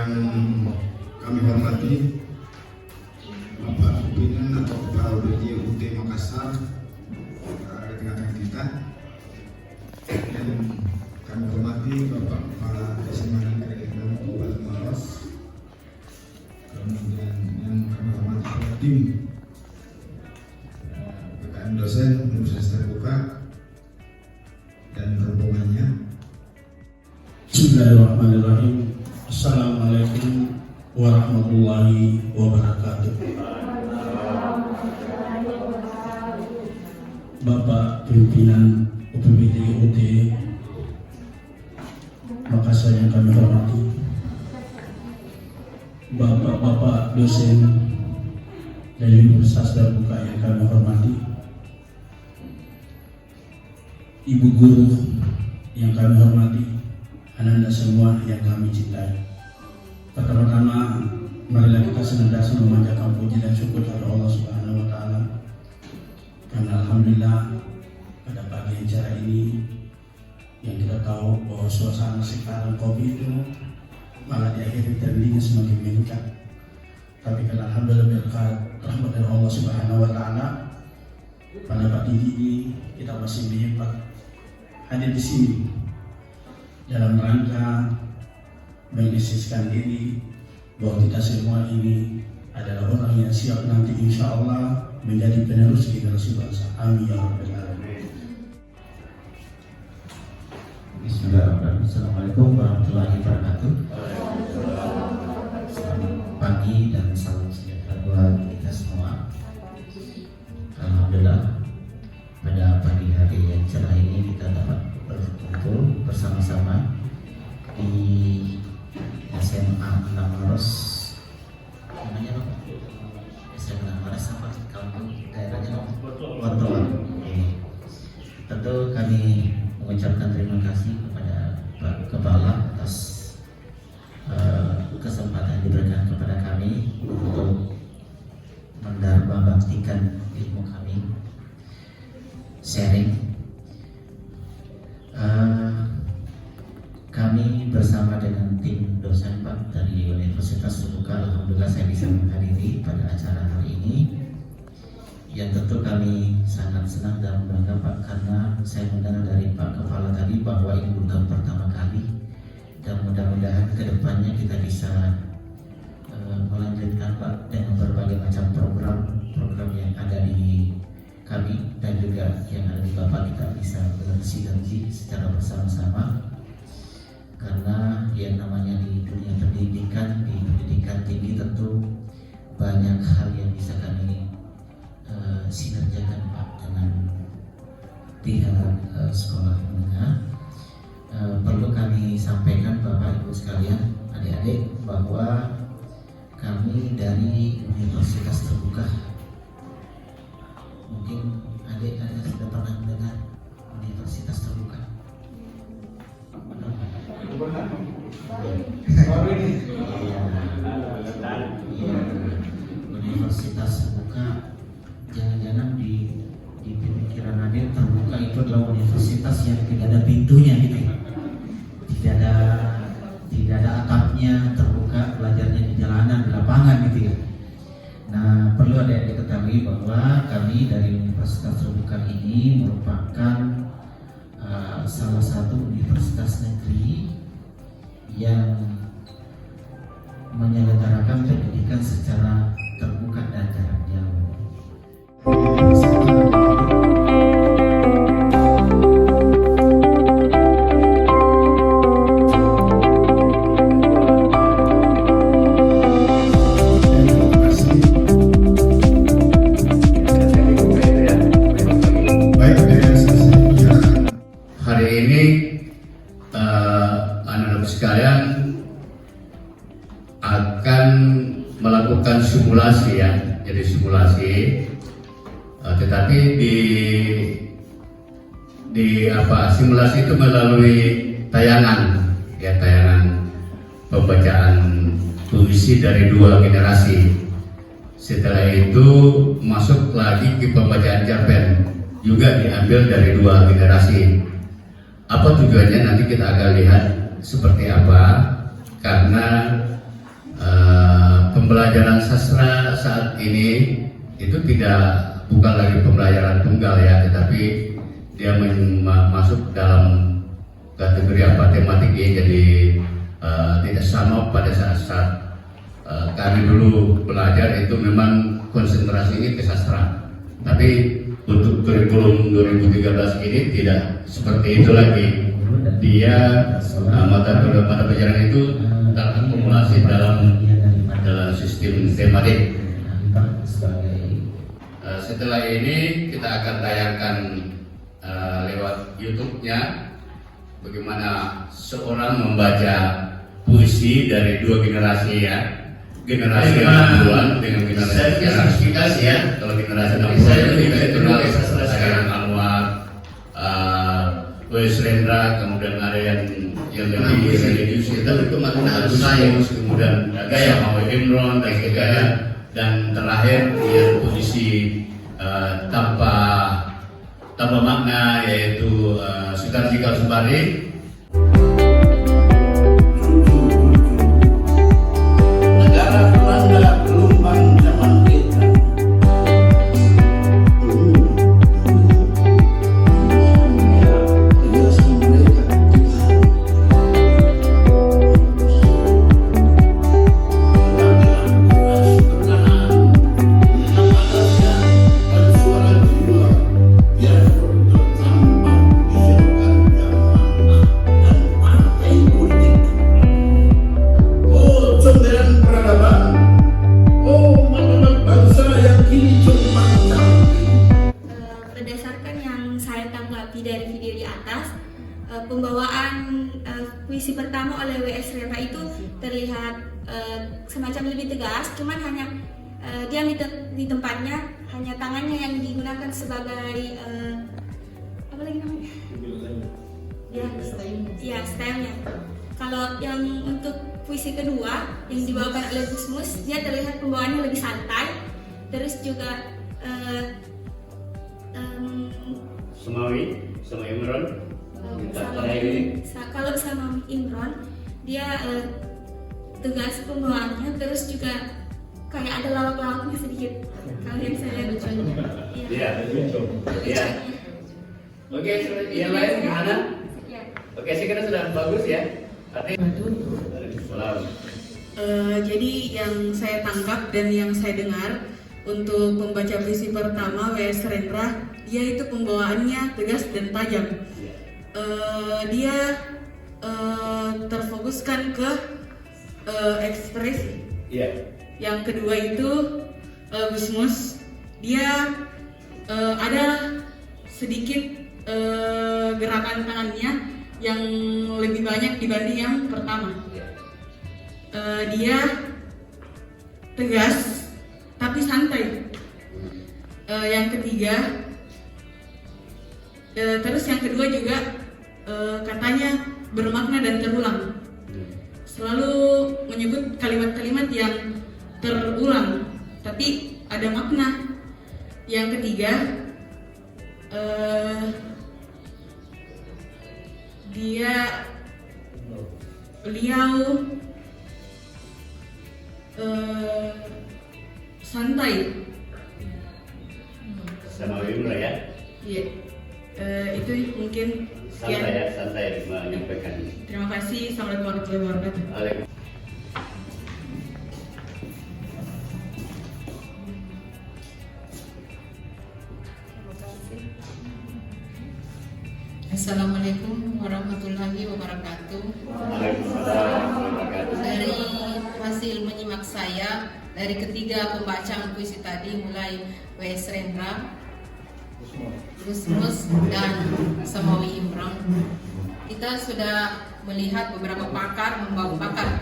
Yang kami hormati Bapak Pimpinan atau Kepala UPJ Makassar ada di tengah kita, dan kami hormati Bapak Kepala Desa Kabupaten Maros, kemudian yang kami hormati tim PKM dosen Universitas Terbuka dan rombongannya. Bismillahirrahmanirrahim. Assalamualaikum warahmatullahi wabarakatuh. Bapak Pimpinan UPBD UT Makassar yang kami hormati, Bapak-bapak dosen dari Universitas Terbuka yang kami hormati, Ibu guru yang kami hormati, anak-anak semua yang kami cintai. Pertama-tama, marilah kita senantiasa memanjatkan puji dan syukur kepada Allah Subhanahu wa Ta'ala, karena alhamdulillah pada pagi yang cerah ini, yang kita tahu bahwa suasana sekarang COVID itu malah di akhir terlihatnya semakin meningkat. Tapi karena alhamdulillah berkat rahmat dari Allah Subhanahu wa Ta'ala, pada pagi ini kita masih menyempat hadir di sini dalam rangka mengisiskan diri bahwa kita semua ini adalah orang yang siap nanti insya Allah menjadi penerus generasi bangsa. Amin ya rabbal alamin. Bismillahirrahmanirrahim. Assalamualaikum warahmatullahi wabarakatuh. Selamat pagi dan salam sejahtera buat kita semua. Alhamdulillah pada pagi hari yang cerah ini kita dapat berkumpul bersama-sama di SMA 6 Maros. Namanya apa? SMA 6 Maros apa? Kampung daerahnya apa? Wartoa. Tentu kami mengucapkan terima kasih kepada Pak Kepala atas kesempatan diberikan kepada kami untuk mendarbaktikan ilmu kami, sharing. Kami bersama dengan tim dosen Pak dari Universitas Terbuka, alhamdulillah saya bisa menghadiri pada acara hari ini. Yang tentu kami sangat senang dan bangga Pak, karena saya mendengar dari Pak Kepala tadi bahwa ini bukan pertama kali, dan mudah-mudahan kedepannya kita bisa melanjutkan Pak dengan berbagai macam program yang ada di kami dan juga yang ada di Bapak, kita bisa bersinergi secara bersama-sama, karena yang namanya di dunia pendidikan, di pendidikan tinggi tentu banyak hal yang bisa kami sinergikan Pak dengan pihak sekolah menengah. Perlu kami sampaikan Bapak Ibu sekalian, adik-adik, bahwa kami dari Universitas Terbuka, mungkin adik-adik sudah pernah mendengar Universitas Terbuka? Iya, Universitas Terbuka, jangan-jangan di pemikiran adik terbuka itu adalah universitas yang tidak ada pintunya gitu, tidak ada atapnya, terbuka, belajarnya di jalanan, di lapangan gitu ya. Nah, perlu adik-adik ketahui bahwa kami dari Universitas Terbuka ini merupakan salah satu universitas negeri yang menyelenggarakan pendidikan secara terbuka dan jarak jauh. Hari ini anak-anak sekalian akan melakukan simulasi ya, jadi simulasi, tetapi simulasi itu melalui tayangan ya, tayangan pembacaan puisi dari dua generasi. Setelah itu masuk lagi ke pembacaan cerpen, juga diambil dari dua generasi. Apa tujuannya nanti kita akan lihat seperti apa, karena pembelajaran sastra saat ini itu bukan lagi pembelajaran tunggal ya, tetapi dia masuk dalam kategori tematik ya, jadi tidak sama pada saat kami dulu belajar itu memang konsentrasinya ke sastra, tapi untuk kurikulum 2013 ini tidak seperti itu lagi. Dia mata pelajaran itu terakumulasi dalam sistem tematik. Setelah ini kita akan tayangkan lewat YouTube-nya bagaimana seorang membaca puisi dari dua generasi ya, generasi 60-an dengan generasi sekarang ya. Kalau generasi 60-an itu kita kenal sekarang Anwar, W.S. Rendra, kemudian ada yang lebih religius itu makna sains, kemudian gaya Mawi Imron dan sebagainya, dan terakhir yang puisi tanpa makna yaitu Sukarji Kalsubari. Negara Belanda gelombang zaman kita. Berdasarkan yang saya tanggapi dari video di atas, pembawaan puisi pertama oleh W.S. Rendra itu terlihat semacam lebih tegas, cuman hanya dia di tempatnya hanya tangannya yang digunakan sebagai apa lagi namanya? Ya, stylenya. Kalau yang untuk puisi kedua yang dibawakan oleh Gusmus, dia terlihat pembawaannya lebih santai, terus juga Semawi sama Imron. Kalau sama Imron dia tegas pembawaannya, terus juga kayak ada lawak-lawaknya sedikit. Kalau yang saya lihat Iya. Oke, yang lain gimana? ya. Oke, saya kira sudah bagus ya. Jadi yang saya tangkap dan yang saya dengar untuk pembaca puisi pertama W.S. Rendra, dia itu pembawaannya tegas dan tajam. Dia terfokuskan ke ekspresi. Yang kedua itu Gusmus, dia ada sedikit gerakan tangannya yang lebih banyak dibanding yang pertama. Dia tegas tapi santai. Yang ketiga, terus yang kedua juga katanya bermakna dan terulang. Selalu menyebut kalimat-kalimat yang terulang tapi ada makna. Yang ketiga, beliau santai. Sama Imron ya. Iya. Itu mungkin sekian. Santai menyampaikan. Terima kasih. Assalamualaikum warahmatullahi wabarakatuh. Assalamualaikum warahmatullahi wabarakatuh. Dari hasil menyimak saya dari ketiga pembacaan puisi tadi, mulai W.S. Rendra, Gusmus dan Semawi Imron, kita sudah melihat beberapa pakar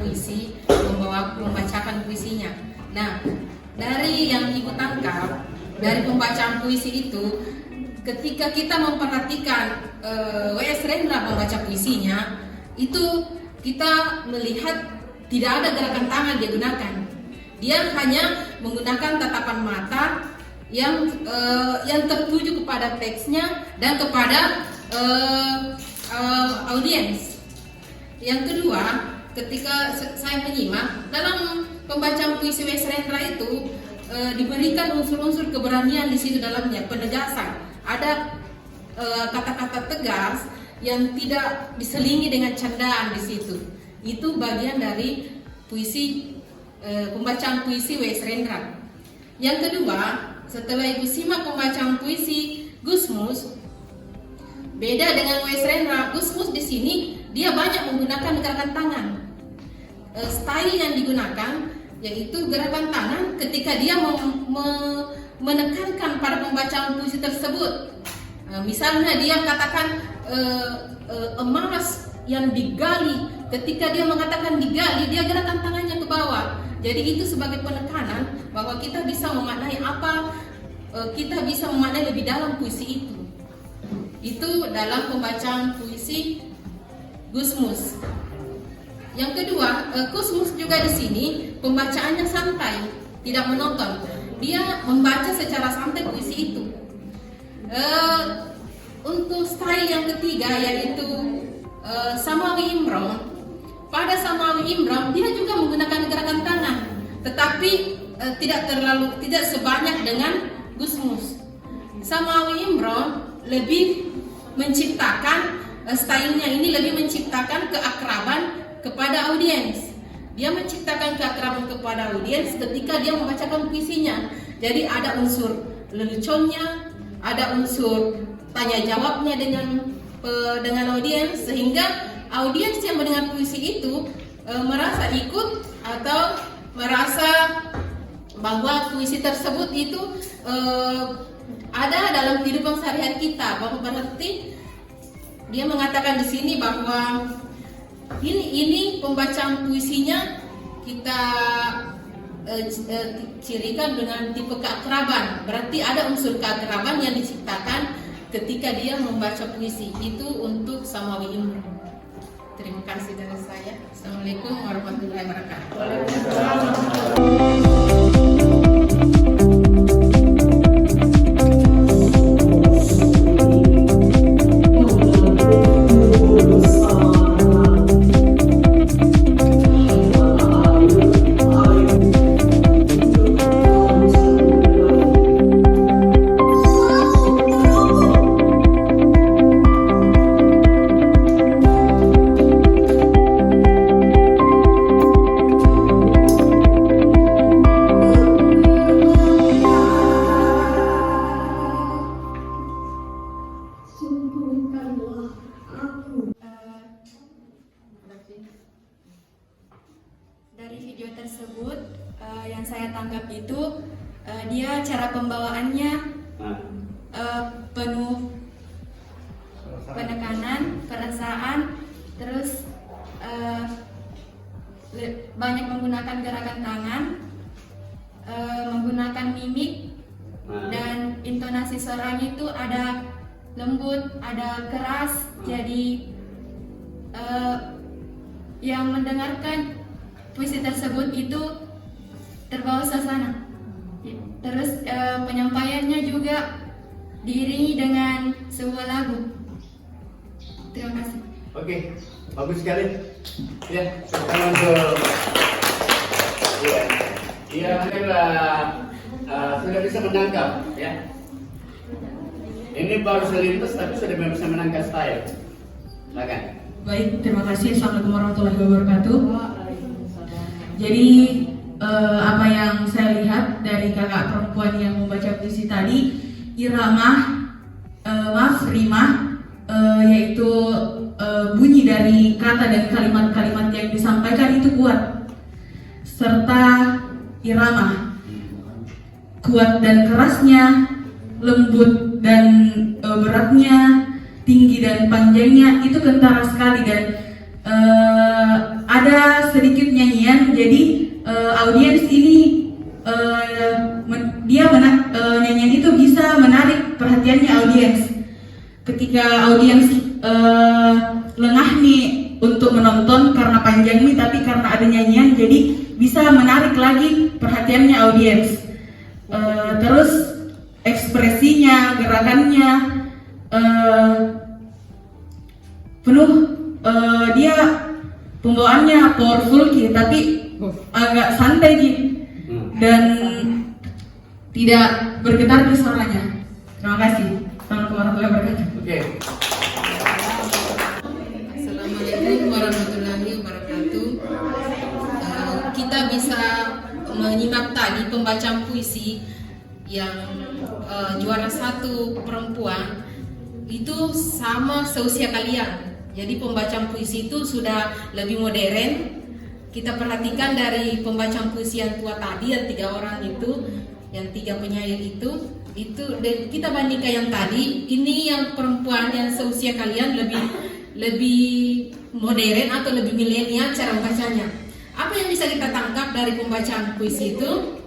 puisi membacakan puisinya. Nah, dari yang ibu tangkap dari pembacaan puisi itu, ketika kita memperhatikan W.S. Rendra membaca puisinya, itu kita melihat tidak ada gerakan tangan dia gunakan. Dia hanya menggunakan tatapan mata yang tertuju kepada teksnya dan kepada audiens. Yang kedua, ketika saya menyimak dalam pembacaan puisi W.S. Rendra itu diberikan unsur-unsur keberanian di situ dalamnya, penegasan. Ada kata-kata tegas yang tidak diselingi dengan candaan di situ. Itu bagian dari puisi pembacaan puisi W.S. Rendra. Yang kedua, setelah Ibu simak pembacaan puisi Gusmus, beda dengan W.S. Rendra. Gusmus di sini dia banyak menggunakan gerakan tangan. Style yang digunakan yaitu gerakan tangan ketika dia menekankan pada pembacaan puisi tersebut. Misalnya dia katakan emas yang digali, ketika dia mengatakan digali, dia gerakan tangannya ke bawah. Jadi itu sebagai penekanan bahwa kita bisa memaknai kita bisa memaknai lebih dalam puisi itu. Itu dalam pembacaan puisi Gusmus. Yang kedua, Gusmus juga di sini pembacaannya santai, tidak monoton. Dia membaca secara santai puisi itu. Untuk style yang ketiga yaitu Samawi Imron. Pada Samawi Imron dia juga menggunakan gerakan tangan, tetapi tidak sebanyak dengan Gusmus. Samawi Imron lebih menciptakan stylenya ini lebih menciptakan keakraban kepada audiens. Dia menciptakan keakraban kepada audiens ketika dia membacakan puisinya. Jadi ada unsur leluconnya, ada unsur tanya jawabnya dengan audiens, sehingga audiens yang mendengar puisi itu merasa ikut atau merasa bahwa puisi tersebut itu ada dalam kehidupan sehari-hari kita. Bahwa berarti dia mengatakan di sini bahwa ini pembacaan puisinya kita cirikan dengan tipe keakraban. Berarti ada unsur keakraban yang diciptakan ketika dia membaca puisi. Itu untuk Samawi Imron. Terima kasih dari saya. Assalamualaikum warahmatullahi Dari video tersebut yang saya tangkap itu dia cara pembawaannya penuh penekanan, perasaan, terus banyak menggunakan gerakan tangan, menggunakan mimik, dan intonasi suaranya itu ada lembut, ada keras. Jadi yang mendengarkan puisi tersebut itu terbawa suasana. Terus penyampaiannya juga diiringi dengan sebuah lagu. Terima kasih. Oke, bagus sekali. Ya, sekarang untuk sudah bisa menangkap ya. Ini baru selintas tapi sudah bisa menangkap style. Silakan. Baik, terima kasih. Assalamualaikum warahmatullahi wabarakatuh. Jadi apa yang saya lihat dari kakak perempuan yang membaca puisi tadi, rimah, yaitu bunyi dari kata dan kalimat-kalimat yang disampaikan itu kuat, serta irama, kuat dan kerasnya, lembut dan beratnya, tinggi dan panjangnya itu kentara sekali. Dan ada sedikit nyanyian, jadi audiens ini nyanyian itu bisa menarik perhatiannya audiens. Ketika audiens lengah nih untuk menonton karena panjang nih, tapi karena ada nyanyian jadi bisa menarik lagi perhatiannya audiens. Terus ekspresinya, gerakannya penuh, dia pembawaannya powerful tapi agak santai Ji, dan tidak bergetar di suaranya. Terima kasih. Assalamualaikum warahmatullahi wabarakatuh. Assalamualaikum warahmatullahi wabarakatuh. Kita bisa menyimak tadi pembacaan puisi yang juara 1 perempuan itu sama seusia kalian. Jadi pembacaan puisi itu sudah lebih modern. Kita perhatikan dari pembacaan puisi yang tua tadi, yang 3 orang itu, yang 3 penyair itu dan kita bandingkan yang tadi, ini yang perempuan yang seusia kalian lebih modern atau lebih milenial cara membacanya. Apa yang bisa kita tangkap dari pembacaan puisi itu?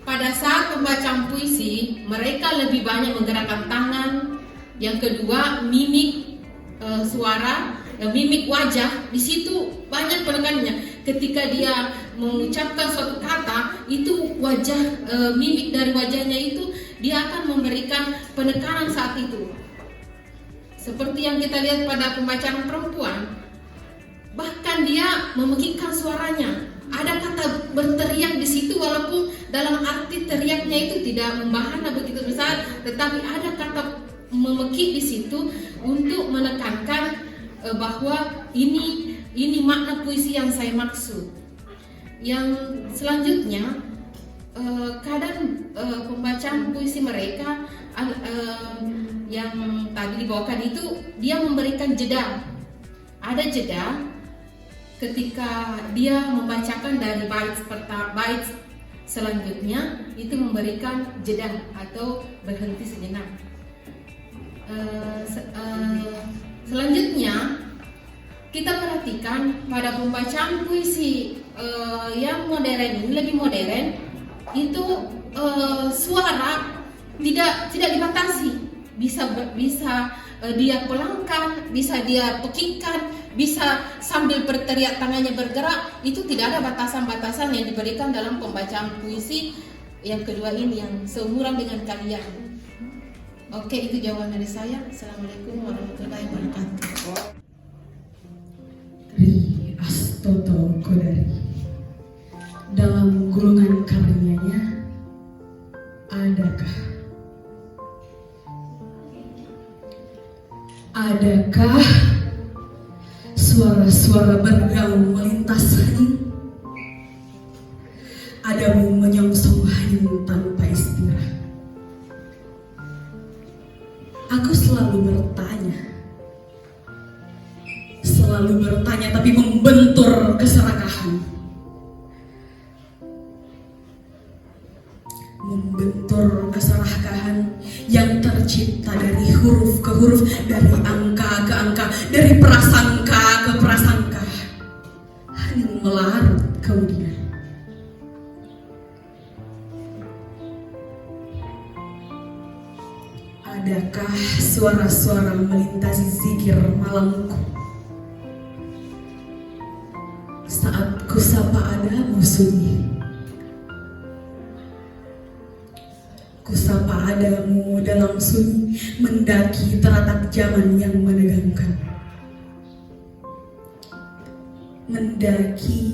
Pada saat pembacaan puisi, mereka lebih banyak menggerakkan tangan. Yang kedua, mimik suara, mimik wajah. Di situ banyak penekanannya. Ketika dia mengucapkan suatu kata, itu wajah, mimik dari wajahnya itu dia akan memberikan penekanan saat itu. Seperti yang kita lihat pada pembacaan perempuan, bahkan dia memekikkan suaranya. Ada kata berteriak di situ, walaupun dalam arti teriaknya itu tidak membahana begitu besar, tetapi ada kata memekik di situ untuk menekankan bahwa ini makna puisi yang saya maksud. Yang selanjutnya, kadang pembacaan puisi mereka yang tadi dibawakan itu dia memberikan jeda. Ada jeda ketika dia membacakan dari bait selanjutnya, itu memberikan jeda atau berhenti sejenak. Selanjutnya kita perhatikan pada pembacaan puisi yang modern ini, lebih modern, itu suara tidak dibatasi, bisa dia pelangkan, bisa dia pekikkan, bisa sambil berteriak tangannya bergerak. Itu tidak ada batasan-batasan yang diberikan dalam pembacaan puisi yang kedua ini, yang seumuran dengan kalian. Oke, itu jawaban dari saya. Assalamualaikum warahmatullahi wabarakatuh. Ri Astoto Kodari. Dalam gulungan karyanya, adakah suara-suara bergaung melintas hening? Adamu menyongsong hening tanpa istirahat. Aku selalu bertanya tapi membentur keserakahan. Yang tercipta dari huruf ke huruf, dari angka ke angka, dari prasangka ke prasangka, hening melarut kemudian. Adakah suara-suara melintasi zikir malamku saat kusapa adamu sunyi? Kusapa adamu dalam sunyi, mendaki teratak zaman yang menegangkan. Mendaki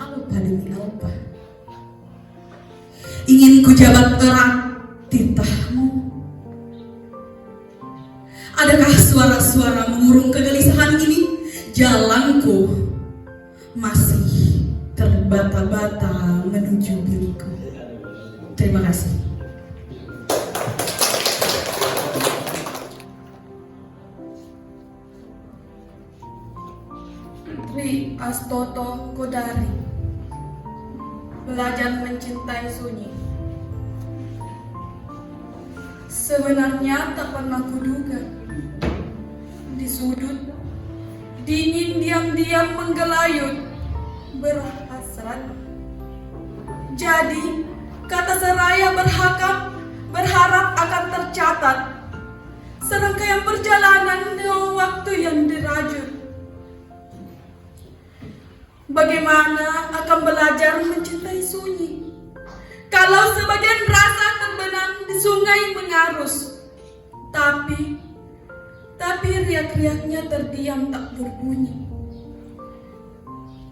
alpa demi alpa, ingin ku jabat erat titahmu. Adakah suara-suara mengurung kegelisahan ini? Jalanku masih terbata-bata menuju bilikku. Terima kasih. Ri Astoto Kodari. Belajar mencintai sunyi. Sebenarnya tak pernah kuduga, di sudut dingin diam-diam menggelayut, berhasrat. Jadi kata seraya berharap akan tercatat serangkaian perjalanan dengan waktu yang dirajut. Bagaimana akan belajar mencintai sunyi kalau sebagian rasa terbenam di sungai mengarus, tapi riak-riaknya terdiam tak berbunyi.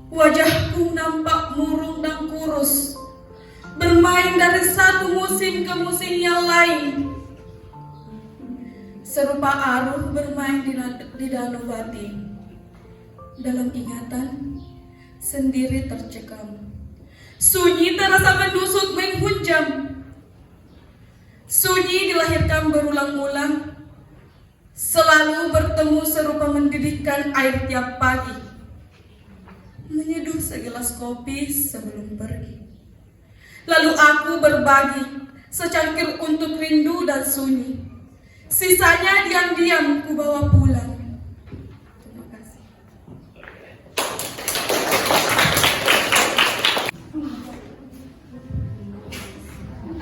Wajahku nampak murung dan kurus, bermain dari satu musim ke musim yang lain. Serupa aruh bermain di danau batin. Dalam ingatan, sendiri tercekam. Sunyi terasa menusuk menghunjam. Sunyi dilahirkan berulang-ulang, selalu bertemu serupa mendidihkan air tiap pagi. Menyeduh segelas kopi sebelum pergi. Lalu aku berbagi secangkir untuk rindu dan sunyi. Sisanya diam-diam ku bawa pulang. Terima kasih.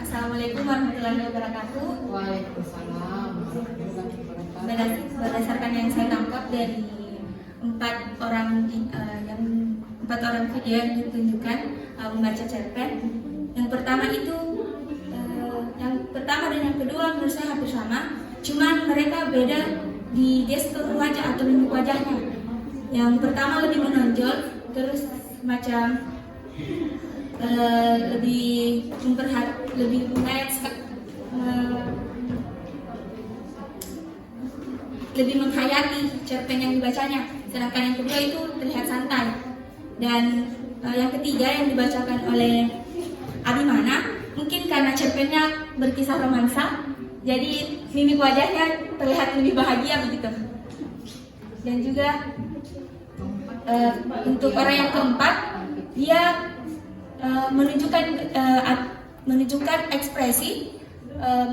Assalamualaikum warahmatullahi wabarakatuh. Waalaikumsalam warahmatullahi wabarakatuh. Berdasarkan yang saya tangkap dari empat orang video yang ditunjukkan membaca cerpen. Yang pertama itu, yang pertama dan yang kedua menurut saya hampir sama, cuman mereka beda di gestur wajah atau mimik wajahnya. Yang pertama lebih menonjol, terus macam lebih lebih menghayati cerpen yang dibacanya. Sedangkan yang kedua itu terlihat santai. Dan yang ketiga yang dibacakan oleh Abimana, mungkin karena cerpennya berkisah romansa, jadi mimik wajahnya terlihat lebih bahagia begitu. Dan juga untuk orang yang keempat, dia menunjukkan ekspresi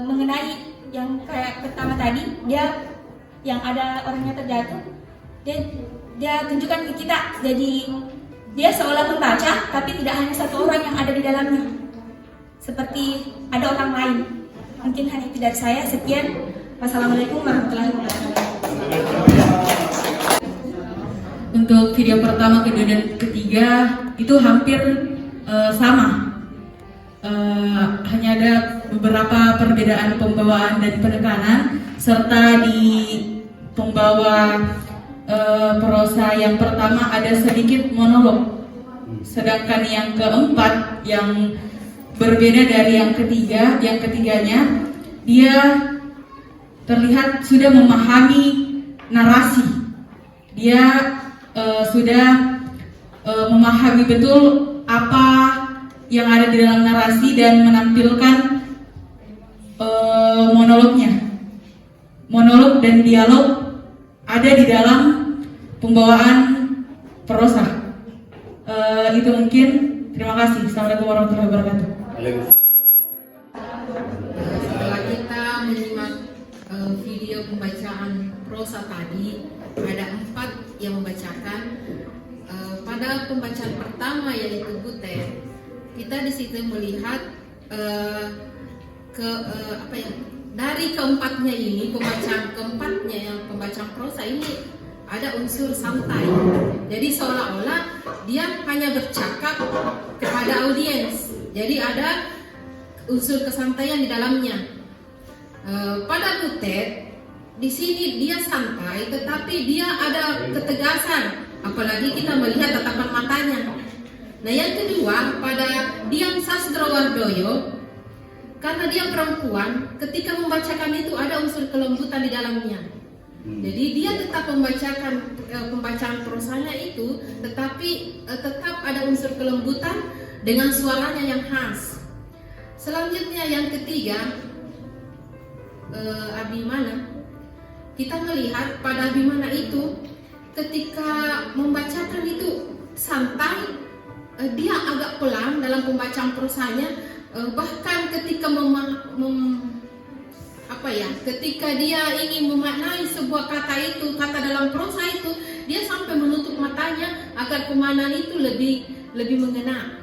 mengenai yang kayak pertama tadi, dia yang ada orangnya terjatuh, dia tunjukkan ke kita. Jadi dia seolah membaca, tapi tidak hanya satu orang yang ada di dalamnya, seperti ada orang lain. Mungkin hanya itu dari saya. Sekian. Wassalamualaikum warahmatullahi wabarakatuh. Untuk video pertama, kedua, dan ketiga itu hampir sama. Hanya ada beberapa perbedaan pembawaan dan penekanan, serta di pembawa prosa yang pertama ada sedikit monolog. Sedangkan yang keempat yang berbeda dari yang ketiganya, dia terlihat sudah memahami narasi. Dia sudah memahami betul apa yang ada di dalam narasi dan menampilkan monolog dan dialog ada di dalam pembawaan prosa. Itu mungkin. Terima kasih. Assalamualaikum warahmatullahi wabarakatuh. Setelah kita menyimak video pembacaan prosa tadi, ada 4 yang membacakan. Pada pembacaan pertama yaitu Butet, kita di situ melihat dari keempatnya ini, pembacaan prosa ini ada unsur santai. Jadi seolah-olah dia hanya bercakap kepada audiens. Jadi ada unsur kesantaian di dalamnya. Pada Butet di sini dia santai, tetapi dia ada ketegasan. Apalagi kita melihat tatapan matanya. Nah, yang kedua pada Dian Sastrowardoyo, karena dia perempuan, ketika membacakan itu ada unsur kelembutan di dalamnya. Jadi dia tetap membacakan pembacaan prosanya itu, tetapi tetap ada unsur kelembutan dengan suaranya yang khas. Selanjutnya yang ketiga, Abimana, kita melihat pada Abimana itu ketika membacakan itu santai, dia agak pelan dalam pembacaan prosanya, bahkan ketika ketika dia ingin memaknai sebuah kata itu, kata dalam prosa itu, dia sampai menutup matanya agar pemahaman itu lebih mengena.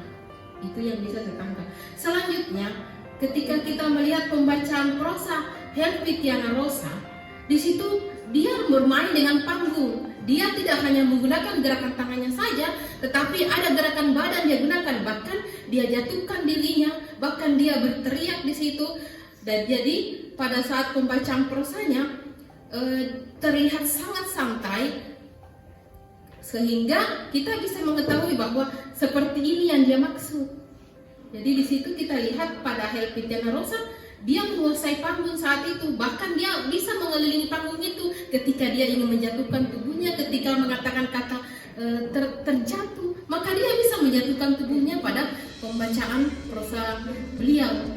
Itu yang bisa tertangkap. Selanjutnya, ketika kita melihat pembacaan prosa Helvetiana Rosa, di situ dia bermain dengan panggung. Dia tidak hanya menggunakan gerakan tangannya saja, tetapi ada gerakan badan dia gunakan. Bahkan dia jatuhkan dirinya, bahkan dia berteriak di situ. Dan jadi pada saat pembacaan prosanya terlihat sangat santai, sehingga kita bisa mengetahui bahwa seperti ini yang dia maksud. Jadi di situ kita lihat pada Helpitiana Rosa, dia menguasai panggung saat itu, bahkan dia bisa mengelilingi panggung itu ketika dia ingin menjatuhkan tubuhnya, ketika mengatakan kata terjatuh, maka dia bisa menjatuhkan tubuhnya pada pembacaan prosa beliau.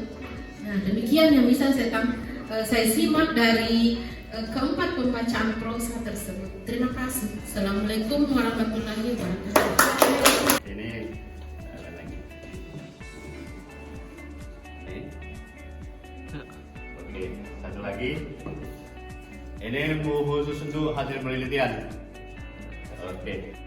Nah, demikian yang bisa saya simak dari keempat pembacaan prosa tersebut. Terima kasih. Assalamualaikum warahmatullahi wabarakatuh. Ini lagi. Oke, satu lagi. Ini khusus untuk hasil penelitian. Oke.